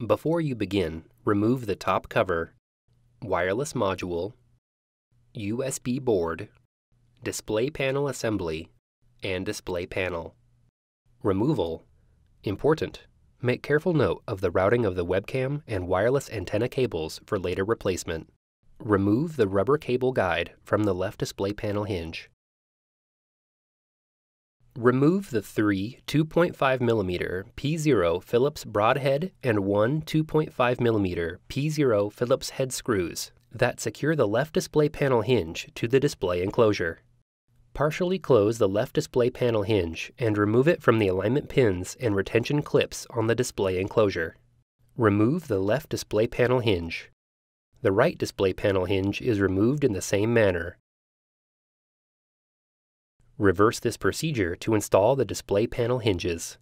Before you begin, remove the top cover, wireless module, USB board, display panel assembly, and display panel. Removal. Important. Make careful note of the routing of the webcam and wireless antenna cables for later replacement. Remove the rubber cable guide from the left display panel hinge. Remove the three 2.5mm P0 Phillips broadhead and one 2.5mm P0 Phillips head screws that secure the left display panel hinge to the display enclosure. Partially close the left display panel hinge and remove it from the alignment pins and retention clips on the display enclosure. Remove the left display panel hinge. The right display panel hinge is removed in the same manner. Reverse this procedure to install the display panel hinges.